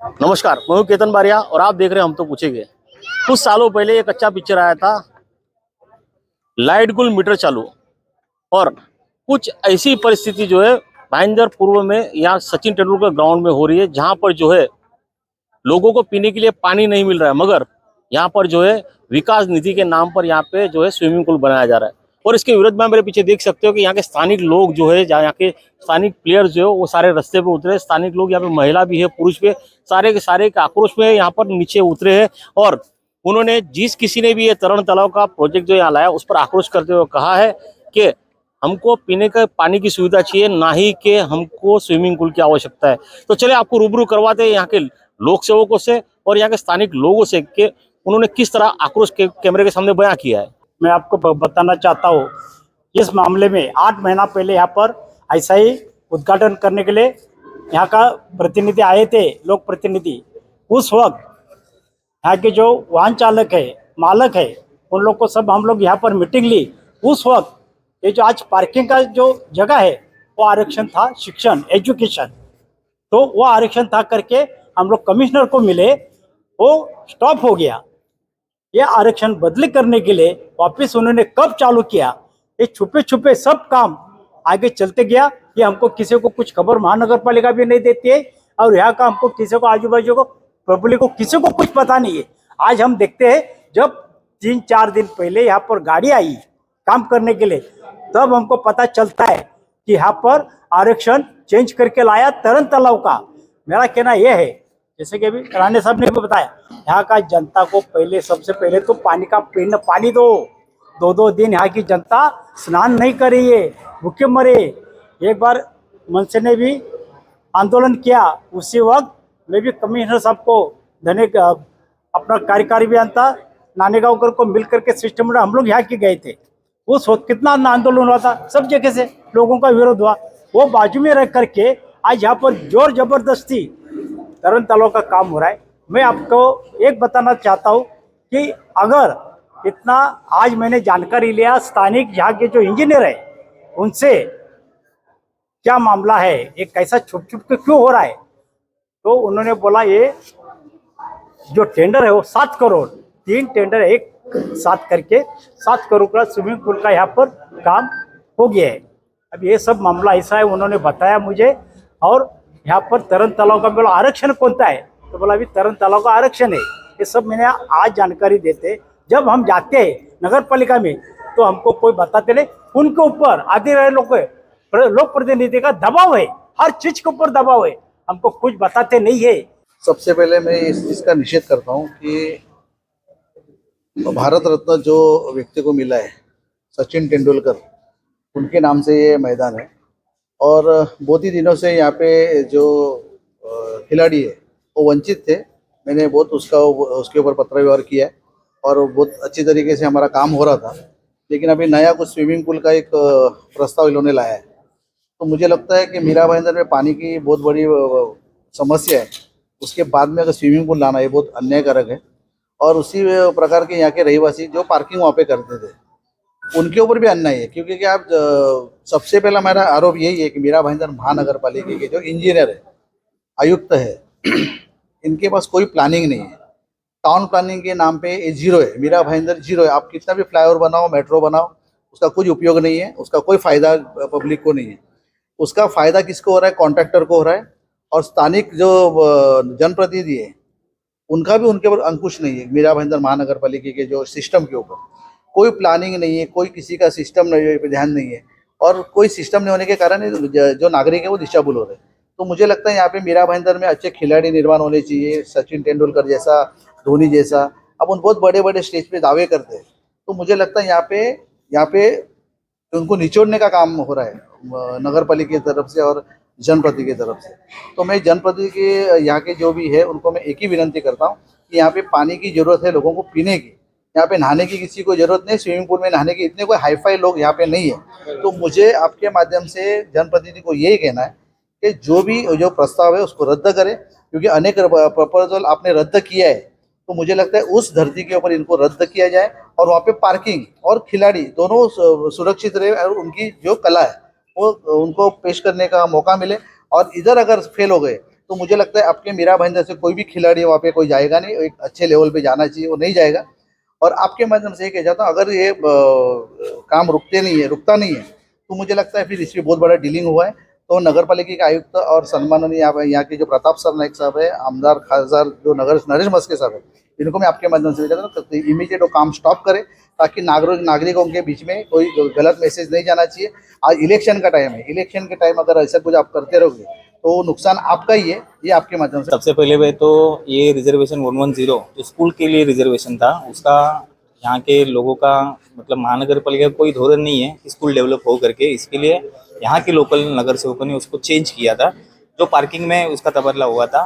नमस्कार, मैं हूं केतन बारिया और आप देख रहे हैं हम तो पूछेंगे। कुछ सालों पहले एक अच्छा पिक्चर आया था, लाइट गुल मीटर चालू। और कुछ ऐसी परिस्थिति जो है भाईंदर पूर्व में यहाँ सचिन तेंदुलकर ग्राउंड में हो रही है, जहां पर जो है लोगों को पीने के लिए पानी नहीं मिल रहा है, मगर यहाँ पर जो है विकास निधि के नाम पर यहाँ पे जो है स्विमिंग पूल बनाया जा रहा है। और इसके विरोध में मेरे पीछे देख सकते हो कि यहाँ के स्थानिक लोग जो है, जहाँ यहाँ के स्थानिक प्लेयर्स जो है वो सारे रास्ते पे उतरे। स्थानिक लोग यहाँ पे महिला भी है, पुरुष भी है, सारे के सारे के आक्रोश में यहाँ पर नीचे उतरे हैं। और उन्होंने जिस किसी ने भी ये तरण तालाब का प्रोजेक्ट जो यहाँ लाया उस पर आक्रोश करते हुए कहा है कि हमको पीने का पानी की सुविधा चाहिए, ना ही कि हमको स्विमिंग पूल की आवश्यकता है। तो चले आपको रूबरू करवाते हैं यहाँ के लोक सेवकों से और यहाँ के स्थानिक लोगों से कि उन्होंने किस तरह आक्रोश के कैमरे के सामने बयां किया है। मैं आपको बताना चाहता हूँ, इस मामले में 8 महीना पहले यहाँ पर ऐसा ही उद्घाटन करने के लिए यहाँ का प्रतिनिधि आए थे, लोक प्रतिनिधि। उस वक्त यहाँ के जो वाहन चालक है, मालक है, उन लोग को सब हम लोग यहाँ पर मीटिंग ली। उस वक्त ये जो आज पार्किंग का जो जगह है वो आरक्षण था, शिक्षण एजुकेशन, तो वो आरक्षण था करके हम लोग कमिश्नर को मिले, वो स्टॉप हो गया। ये आरक्षण बदली करने के लिए वापस उन्होंने कब चालू किया, ये छुपे छुपे सब काम आगे चलते गया। ये हमको किसी को कुछ खबर महानगर पालिका भी नहीं देती है और यहाँ का हमको किसी को, आजू बाजू को, पब्लिक को, किसी को कुछ पता नहीं है। आज हम देखते हैं जब 3-4 दिन पहले यहाँ पर गाड़ी आई काम करने के लिए, तब हमको पता चलता है कि यहाँ पर आरक्षण चेंज करके लाया तरण तालाब का। मेरा कहना यह है, जैसे कि अभी राणे साहब ने भी बताया, यहाँ का जनता को पहले, सबसे पहले तो पानी का पीना, पानी दो। 2-2 दिन यहाँ की जनता स्नान नहीं कर रही है, भूखे मरे। एक बार मनसे ने भी आंदोलन किया, उसी वक्त मैं भी कमिश्नर साहब को अपना कार्यकारी अभियंता नानेगांवकर को मिल करके सिस्टम में हम लोग यहाँ के गए थे। उस वक्त कितना आंदोलन हुआ था, सब जगह से लोगों का विरोध हुआ। वो बाजू में रह करके आज यहाँ पर जोर जबरदस्ती तरण तालाब का काम हो रहा है। मैं आपको एक बताना चाहता हूँ कि अगर इतना, आज मैंने जानकारी लिया स्थानिक यहाँ के जो इंजीनियर है उनसे, क्या मामला है, ये कैसा छुप छुप के क्यों हो रहा है, तो उन्होंने बोला ये जो टेंडर है वो 7 करोड़, 3 टेंडर एक साथ करके 7 करोड़ का स्विमिंग पूल का यहाँ पर काम हो गया है। अब ये सब मामला ऐसा है, उन्होंने बताया मुझे। और यहाँ पर तरण तालाब का बोला आरक्षण कौनता है, तो बोला अभी तरण तालाब का आरक्षण है। ये सब मैंने आज जानकारी देते। जब हम जाते हैं नगर पालिका में तो हमको कोई बताते नहीं, उनके ऊपर आधे रहे लोक प्रतिनिधि का दबाव है, हर चीज के ऊपर दबाव है, हमको कुछ बताते नहीं है। सबसे पहले मैं इस चीज़ का निषेध करता हूँ कि भारत रत्न जो व्यक्ति को मिला है, सचिन तेंदुलकर, उनके नाम से ये मैदान है। और बहुत ही दिनों से यहाँ पे जो खिलाड़ी है वो वंचित थे। मैंने बहुत उसके ऊपर पत्र व्यवहार किया है और बहुत अच्छी तरीके से हमारा काम हो रहा था। लेकिन अभी नया कुछ स्विमिंग पूल का एक प्रस्ताव इन्होंने लाया है, तो मुझे लगता है कि मीरा भाईंदर में पानी की बहुत बड़ी समस्या है। उसके बाद में अगर स्विमिंग पूल लाना ये बहुत अन्यायकारक है। और उसी प्रकार के यहाँ के रहवासी जो पार्किंग वहाँ पे करते थे उनके ऊपर भी अन्याय है, क्योंकि कि आप सबसे पहला मेरा आरोप यही है कि मीरा भाईंदर महानगर पालिका के जो इंजीनियर है, आयुक्त है, इनके पास कोई प्लानिंग नहीं है। टाउन प्लानिंग के नाम पे ये जीरो है, मीरा भाईंदर जीरो है। आप कितना भी फ्लाईओवर बनाओ, मेट्रो बनाओ, उसका कुछ उपयोग नहीं है, उसका कोई फायदा पब्लिक को नहीं है। उसका फायदा किसको हो रहा है? कॉन्ट्रैक्टर को हो रहा है। और स्थानिक जो जनप्रतिनिधि है उनका भी उनके ऊपर अंकुश नहीं है। मीरा भाईंदर महानगर पालिका के जो सिस्टम के ऊपर कोई प्लानिंग नहीं है, कोई किसी का सिस्टम नहीं पे ध्यान नहीं है। और कोई सिस्टम नहीं होने के कारण जो नागरिक है वो दिशाभूल हो रहे हैं। तो मुझे लगता है यहाँ पे मीरा भाईंदर में अच्छे खिलाड़ी निर्माण होने चाहिए, सचिन तेंदुलकर जैसा, धोनी जैसा। अब उन बहुत बड़े बड़े स्टेज पे दावे करते हैं, तो मुझे लगता है यहाँ पे उनको निचोड़ने का काम हो रहा है नगर पालिका की तरफ से और जनप्रतिनिधि की तरफ से। तो मैं जनप्रतिनिधि के यहाँ के जो भी है उनको मैं एक ही विनंती करता हूँ कि यहाँ पे पानी की ज़रूरत है लोगों को पीने की, यहाँ पे नहाने की किसी को ज़रूरत नहीं। स्विमिंग पूल में नहाने की इतने कोई हाईफाई लोग यहाँ पे नहीं है। तो मुझे आपके माध्यम से जनप्रतिनिधि को यही कहना है कि जो प्रस्ताव है उसको रद्द करें, क्योंकि अनेक प्रपोजल आपने रद्द किया है। तो मुझे लगता है उस धरती के ऊपर इनको रद्द किया जाए और वहाँ पे पार्किंग और खिलाड़ी दोनों सुरक्षित रहे और उनकी जो कला है वो उनको पेश करने का मौका मिले। और इधर अगर फेल हो गए तो मुझे लगता है आपके मीरा भाईंदर से कोई भी खिलाड़ी वहाँ पे कोई जाएगा नहीं, एक अच्छे लेवल पे जाना चाहिए, वो नहीं जाएगा। और आपके माध्यम से ये कह जाता हूँ, अगर ये काम रुकता नहीं है तो मुझे लगता है फिर इसमें बहुत बड़ा डीलिंग हुआ है। तो नगर पालिका के आयुक्त और सम्माननीय यहाँ के जो प्रताप सर नाइक साहब है, आमदार खासदार जो नरेश मस्के साहब है, इनको मैं आपके माध्यम से इमीडिएट वो काम स्टॉप करें, ताकि नागरिकों के बीच में कोई गलत मैसेज नहीं जाना चाहिए। आज इलेक्शन का टाइम है, इलेक्शन के टाइम अगर ऐसा कुछ आप करते रहोगे तो नुकसान आपका ही है। ये आपके माध्यम से सबसे पहले वे तो ये रिजर्वेशन 110 जो स्कूल के लिए रिजर्वेशन था, उसका यहाँ के लोगों का मतलब महानगर पालिका का कोई धोरण नहीं है स्कूल डेवलप हो करके। इसके लिए यहाँ के लोकल नगर सेवकों ने उसको चेंज किया था, जो पार्किंग में उसका तबादला हुआ था।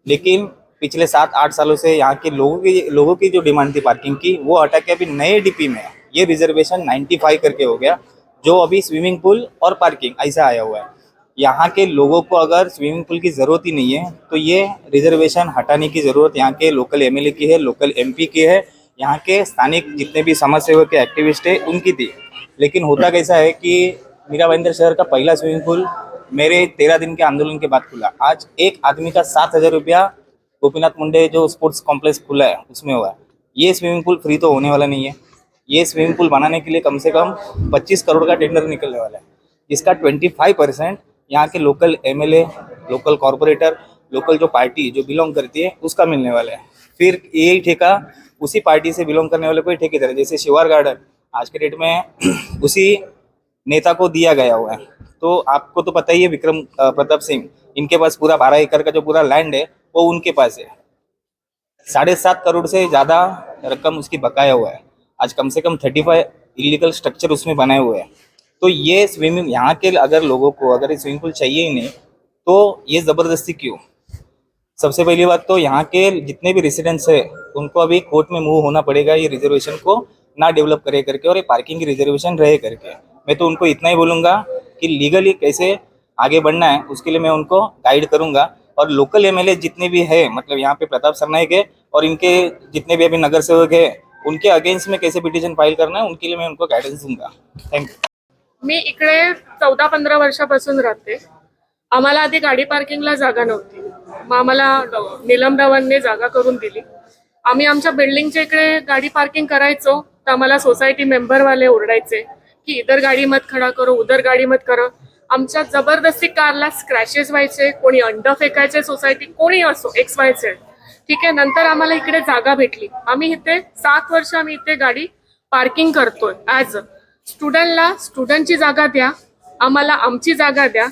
लेकिन पिछले 7-8 सालों से यहाँ के लोगों की जो डिमांड थी पार्किंग की, वो हटा के अभी नए डीपी में ये रिजर्वेशन 95 करके हो गया, जो अभी स्विमिंग पूल और पार्किंग ऐसा आया हुआ है। यहाँ के लोगों को अगर स्विमिंग पूल की ज़रूरत ही नहीं है तो ये रिजर्वेशन हटाने की ज़रूरत यहाँ के लोकल एमएलए की है, लोकल एमपी की है, यहाँ के स्थानिक जितने भी समाज सेवक के एक्टिविस्ट है उनकी थी। लेकिन होता कैसा है कि मीरा भाईंदर शहर का पहला स्विमिंग पूल मेरे 13 दिन के आंदोलन के बाद खुला। आज एक आदमी का 7,000 रुपया गोपीनाथ मुंडे जो स्पोर्ट्स कॉम्प्लेक्स खुला है उसमें हुआ है। ये स्विमिंग पूल फ्री तो होने वाला नहीं है। ये स्विमिंग पूल बनाने के लिए कम से कम 25 करोड़ का टेंडर निकलने वाला है, जिसका 25% यहाँ के local MLA, local corporator, local जो पार्टी जो बिलोंग करती है उसका मिलने वाला है। फिर यही ठेका उसी पार्टी से बिलोंग करने वाले कोई ठेकेदार, जैसे शिवार गार्डन आज के डेट में उसी नेता को दिया गया हुआ है। तो आपको तो पता ही है, विक्रम प्रताप सिंह, इनके पास पूरा 12 एकड़ का जो पूरा लैंड है वो उनके पास है। 7.5 करोड़ से ज़्यादा रकम उसकी बकाया हुआ है। आज कम से कम 35 इलीगल स्ट्रक्चर उसमें बनाए हुए हैं। तो ये स्विमिंग यहाँ के अगर लोगों को अगर ये स्विमिंग पूल चाहिए ही नहीं तो ये ज़बरदस्ती क्यों? सबसे पहली बात तो यहाँ के जितने भी रेसिडेंट्स है उनको अभी कोर्ट में मूव होना पड़ेगा ये रिजर्वेशन को ना डेवलप करे करके, और ये पार्किंग की रिजर्वेशन रहे करके। मैं तो उनको इतना ही बोलूँगा कि लीगली कैसे आगे बढ़ना है उसके लिए मैं उनको गाइड करूँगा। और लोकल एमएलए जितने भी है, मतलब यहाँ पे प्रताप सरनाइक है और इनके जितने भी अभी नगर सेवक है, उनके अगेंस्ट में कैसे पिटिशन फाइल करना है उनके लिए मैं उनको गाइडेंस दूंगा। थँक्यू। मी इकडे 14-15 वर्षापासून राहते। आम्हाला आधी गाडी पार्किंगला जागा नव्हती, मग आम्हाला निलमरावांनी जागा करून दिली। आम्ही आमच्या बिल्डिंगच्या इकडे गाडी पार्किंग करायचो तर आम्हाला सोसायटी मेंबरवाले ओरडायचे की इधर गाडी मत खड़ा करो, उधर गाडी मत करो। आमच्या जबरदस्ती कारला स्क्रॅचेस व्हायचे, कोणी अंड फेकायचे, सोसायटी कोणी असो XYZ, ठीक आहे। नंतर आम्हाला इकडे जागा भेटली, आम्ही इथे 7 वर्ष आम्ही इथे गाडी पार्किंग करतोय। ॲज स्टुडंटला स्टुडंटची जागा द्या, आम्हाला आमची जागा द्या।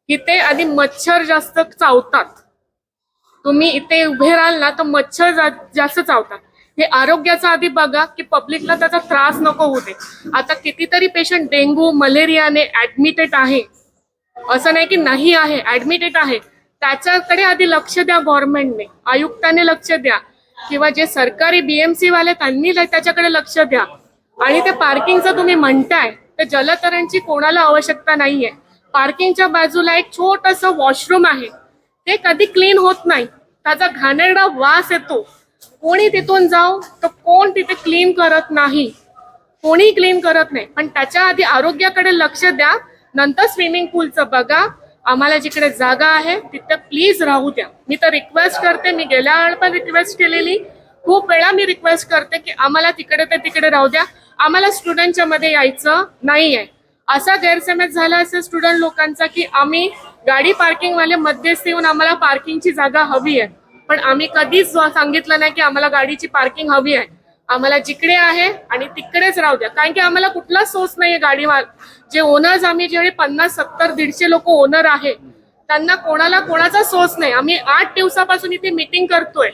इथे आधी मच्छर जास्त चावतात, तुम्ही इथे उभे राहाल ना तर मच्छर जास्त चावतात। हे आरोग्याचा आधी बघा की पब्लिकला त्याचा त्रास नको होऊ दे। आता कितीतरी पेशंट डेंग्यू मलेरियाने ऍडमिटेड आहे, असं नाही की नाही आहे, ऍडमिटेड आहे। त्याच्याकडे आधी लक्ष द्या गव्हर्नमेंटने, आयुक्ताने लक्ष द्या, किंवा जे सरकारी BMC वाले त्यांनी त्याच्याकडे लक्ष द्या। आणि ते पार्किंगचं तुम्ही म्हणताय तर जलतरणची कोणाला आवश्यकता नाहीये। पार्किंगच्या बाजूला एक छोटंसं वॉशरूम आहे, ते कधी क्लीन होत नाही, त्याचा घाणेरडा वास येतो। कोणी तिथून जाऊ तर कोण तिथे क्लीन करत नाही, कोणी क्लीन करत नाही। पण त्याच्या आधी आरोग्याकडे लक्ष द्या, नंतर स्विमिंग पूलचं बघा। आम्हाला जिकडे जागा आहे तिथे प्लीज राहू द्या। मी तर रिक्वेस्ट करते, मी गेल्या वेळेला पण रिक्वेस्ट केलेली, खूप वेळा मी रिक्वेस्ट करते की आम्हाला तिकडे ते तिकडे राहू द्या, आम्हाला स्टुडंटच्या मध्ये यायचं नाहीये। असा गैरसमज झाला असेल स्टुडंट लोकांचा की आम्ही गाडी पार्किंग वाले मध्यस्थी येऊन आम्हाला पार्किंगची जागा हवी आहे, पण आम्ही कधीच सांगितलं नाही की आम्हाला गाडीची पार्किंग हवी आहे। आम्हाला जिकडे आहे आणि तिकडेच राहू द्या, कारण की आम्हाला कुठलाच सोर्स नाहीये। गाडीवाल जे ओनर्स, आम्ही जे 50, 70, 150 लोक ओनर आहे, त्यांना कोणाचा सोर्स नाही। आम्ही 8 दिवसापासून इथे मीटिंग करतोय,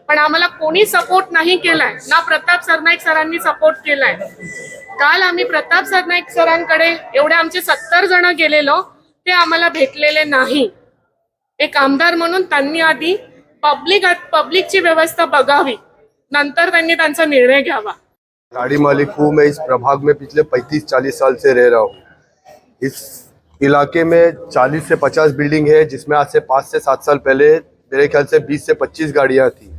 पण आम्हाला कोणी सपोर्ट नाही केलाय ना। प्रताप सरनाईक सरांनी सपोर्ट केलाय। काल आम्ही प्रताप सरनाईक सरांकडे एवढे आमचे 70 जण गेलेलो, ते आम्हाला भेटलेले नाही। एक आमदार म्हणून त्यांनी आधी पब्लिकची व्यवस्था बघावी, नंतर त्यांनी त्यांचा निर्णय घ्यावा। गाड़ी मालिक हूँ मैं। इस प्रभाग में पिछले 35-40 साल से रह रहा हूँ। इस इलाके में 40 से 50 बिल्डिंग है, जिसमें आज से 5 से 7 साल पहले मेरे ख्याल से 20 से 25 गाड़ियाँ थी।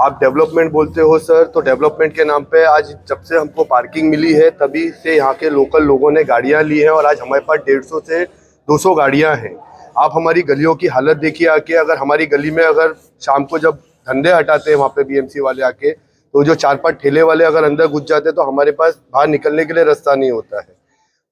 आप डेवलपमेंट बोलते हो सर, तो डेवलपमेंट के नाम पे आज जब से हमको पार्किंग मिली है तभी से यहाँ के लोकल लोगों ने गाड़ियाँ ली हैं, और आज हमारे पास 150 से 200 गाड़ियाँ हैं। आप हमारी गलियों की हालत देखिए आके। अगर हमारी गली में अगर शाम को जब धंधे हटाते हैं वहाँ पे बीएमसी वाले आके, तो जो 4-5 ठेले वाले अगर अंदर घुस जाते हैं तो हमारे पास बाहर निकलने के लिए रास्ता नहीं होता है।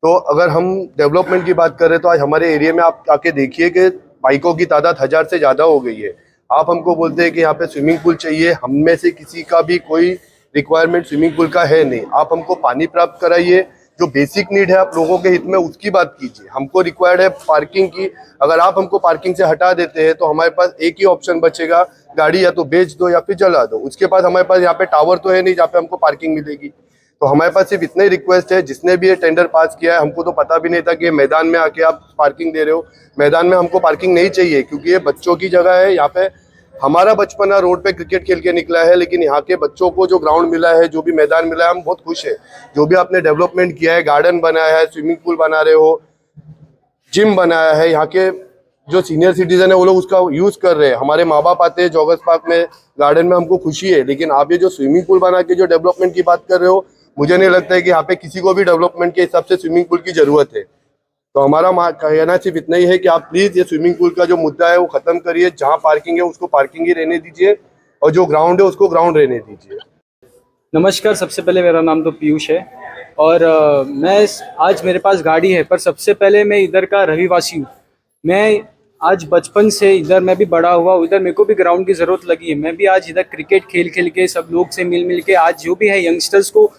तो अगर हम डेवलपमेंट की बात करें तो आज हमारे एरिया में आप आके देखिए कि बाइकों की तादाद 1000 से ज़्यादा हो गई है। आप हमको बोलते हैं कि यहाँ पे स्विमिंग पूल चाहिए, हम में से किसी का भी कोई रिक्वायरमेंट स्विमिंग पूल का है नहीं। आप हमको पानी प्राप्त कराइए, जो बेसिक नीड है आप लोगों के हित में उसकी बात कीजिए। हमको रिक्वायर्ड है पार्किंग की, अगर आप हमको पार्किंग से हटा देते हैं तो हमारे पास एक ही ऑप्शन बचेगा, गाड़ी या तो बेच दो या फिर जला दो। उसके बाद हमारे पास यहाँ पे टावर तो है नहीं जहाँ पे हमको पार्किंग मिलेगी। तो हमारे पास सिर्फ इतना ही रिक्वेस्ट है, जिसने भी ये टेंडर पास किया है, हमको तो पता भी नहीं था कि ये मैदान में आके आप पार्किंग दे रहे हो। मैदान में हमको पार्किंग नहीं चाहिए, क्योंकि ये बच्चों की जगह है। यहाँ पे हमारा बचपना रोड पे क्रिकेट खेल के निकला है, लेकिन यहाँ के बच्चों को जो ग्राउंड मिला है, जो भी मैदान मिला है, हम बहुत खुश है। जो भी आपने डेवलपमेंट किया है, गार्डन बनाया है, स्विमिंग पूल बना रहे हो, जिम बनाया है, यहाँ के जो सीनियर सिटीजन है वो लोग उसका यूज कर रहे हैं। हमारे माँ बाप आते हैं जॉगर्स पार्क में, गार्डन में, हमको खुशी है। लेकिन आप ये जो स्विमिंग पूल बना के जो डेवलपमेंट की बात कर रहे हो, मुझे नहीं लगता है कि यहाँ पे किसी को भी डेवलपमेंट के हिसाब से स्विमिंग पूल की जरूरत है। तो हमारा कहना सिर्फ इतना ही है कि आप प्लीज ये स्विमिंग पूल का जो मुद्दा है वो खत्म करिए। जहाँ पार्किंग है उसको पार्किंग ही रहने दीजिए, और जो ग्राउंड है उसको ग्राउंड रहने दीजिए। नमस्कार, सबसे पहले मेरा नाम तो पीयूष है और आज मेरे पास गाड़ी है, पर सबसे पहले मैं इधर का रहिवासी हूँ। मैं आज बचपन से इधर मैं भी बड़ा हुआ, इधर मेरे को भी ग्राउंड की ज़रूरत लगी है। मैं भी आज इधर क्रिकेट खेल खेल के सब लोग से मिल मिल के आज जो भी है यंगस्टर्स को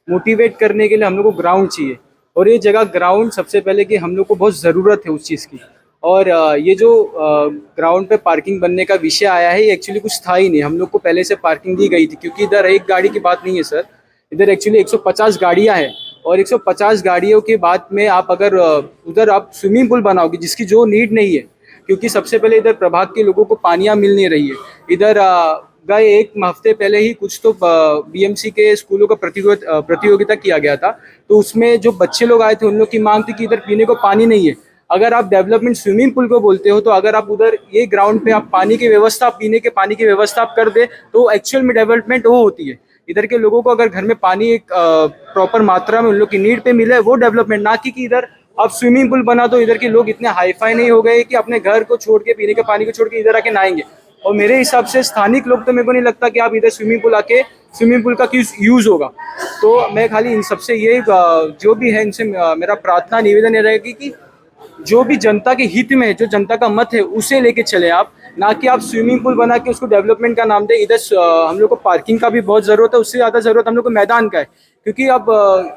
मोटिवेट करने के लिए हम लोग को ग्राउंड चाहिए। और ये जगह ग्राउंड सबसे पहले कि हम लोग को बहुत ज़रूरत है उस चीज़ की। और ये जो ग्राउंड पे पार्किंग बनने का विषय आया है, ये एक्चुअली कुछ था ही नहीं। हम लोग को पहले से पार्किंग दी गई थी, क्योंकि इधर एक गाड़ी की बात नहीं है सर, इधर एक्चुअली 150 गाड़ियाँ हैं। और 150 गाड़ियों के बाद में आप अगर उधर आप स्विमिंग पूल बनाओगे जिसकी जो नीड नहीं है, क्योंकि सबसे पहले इधर प्रभाग के लोगों को पानियाँ मिल नहीं रही है। इधर गए एक हफ्ते पहले ही कुछ तो बीएमसी के स्कूलों का प्रतियोगिता किया गया था, तो उसमें जो बच्चे लोग आए थे उन लोग की मांग थी कि इधर पीने को पानी नहीं है। अगर आप डेवलपमेंट स्विमिंग पूल को बोलते हो, तो अगर आप उधर ये ग्राउंड पे आप पानी की व्यवस्था, पीने के पानी की व्यवस्था आप कर दे, तो एक्चुअल में डेवलपमेंट वो होती है। इधर के लोगों को अगर घर में पानी एक प्रॉपर मात्रा में उन लोग की नीड पे मिले, वो डेवलपमेंट, ना कि इधर अब स्विमिंग पूल बना तो इधर के लोग इतने हाईफाई नहीं हो गए कि अपने घर को छोड़ के, पीने के पानी को छोड़ के इधर आके नहाएंगे। और मेरे हिसाब से स्थानिक लोग, तो मेरे को नहीं लगता कि आप इधर स्विमिंग पूल आके स्विमिंग पूल का क्यों यूज़ होगा। तो मैं खाली इन सबसे ये जो भी है इनसे मेरा प्रार्थना निवेदन ये रहेगी कि जो भी जनता के हित में है, जो जनता का मत है, उसे लेके चले आप, ना कि आप स्विमिंग पूल बना के उसको डेवलपमेंट का नाम दे। इधर हम लोग को पार्किंग का भी बहुत ज़रूरत है, उससे ज़्यादा ज़रूरत हम लोग को मैदान का है। क्योंकि अब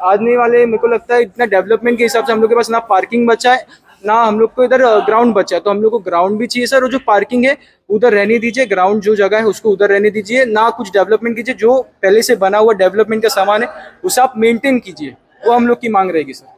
आने वाले, मेरे को लगता है इतना डेवलपमेंट के हिसाब से हम लोग के पास ना पार्किंग बचा है, ना हम लोग को इधर ग्राउंड बचा है। तो हम लोग को ग्राउंड भी चाहिए सर, और जो पार्किंग है उधर रहने दीजिए, ग्राउंड जो जगह है उसको उधर रहने दीजिए, ना कुछ डेवलपमेंट कीजिए। जो पहले से बना हुआ डेवलपमेंट का सामान है उसे आप मेंटेन कीजिए, वो हम लोग की मांग रहेगी सर।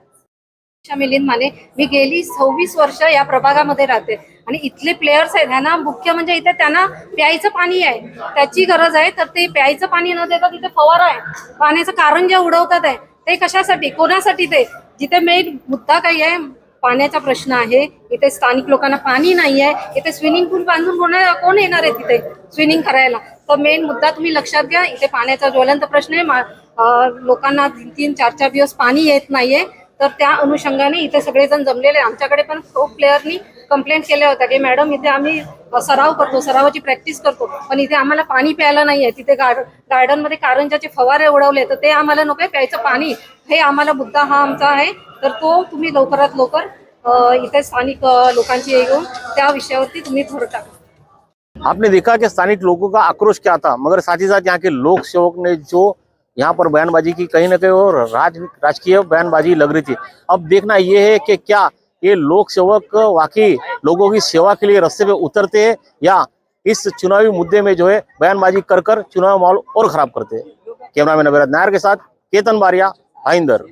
मिलिंद माने, मी गेली 26 वर्ष या प्रभागामध्ये राहते आणि इथले प्लेयर्स आहेत ना, मुख्य म्हणजे इथे त्यांना प्यायचं पाणी आहे, त्याची गरज आहे। तर ते प्यायचं पाणी न देता तिथे फवारा आहे, पाण्याचं कारण जे उडवतात आहे ते कशासाठी, कोणासाठी? ते जिथे मेन मुद्दा काही आहे, पाण्याचा प्रश्न आहे। इथे स्थानिक लोकांना पाणी नाही आहे, इथे स्विमिंग पूल बांधून कोण येणार आहे तिथे स्विमिंग करायला? तर मेन मुद्दा तुम्ही लक्षात घ्या, इथे पाण्याचा ज्वलंत प्रश्न आहे। लोकांना 3-3, 4-4 दिवस पाणी येत नाहीये। तर त्या अनुषंगाने इथे सगळेजण जमलेले। आमच्याकडे पण खूप प्लेयरनी कंप्लेंट केल्या होत्या की मॅडम इथे आम्ही सराव करतो, सरावाची प्रॅक्टिस करतो, पण इथे आम्हाला पाणी प्यायला नाहीये। तिथे गार्डनमध्ये कारंजाचे फवारे उडवले, तर ते आम्हाला नकोय प्यायचं पाणी, हे आम्हाला मुद्दा हा आमचा आहे। तर तो तुम्ही लवकरात लवकर इथे स्थानिक लोकांची येऊन त्या विषयावरती तुम्ही भर टाका। आपने देखा कि स्थानिक लोगों का आक्रोश क्या था, मगर साथ ही साथ यहाँ के लोक सेवक ने जो यहाँ पर बयानबाजी की, कहीं ना कहीं और राजकीय बयानबाजी लग रही थी। अब देखना ये है कि क्या ये लोक सेवक वाकई लोगों की सेवा के लिए रास्ते पे उतरते हैं, या इस चुनावी मुद्दे में जो है बयानबाजी कर कर चुनावी माहौल और खराब करते हैं। कैमरामैन अभिराज नायर के साथ केतन बारिया, भाईंदर।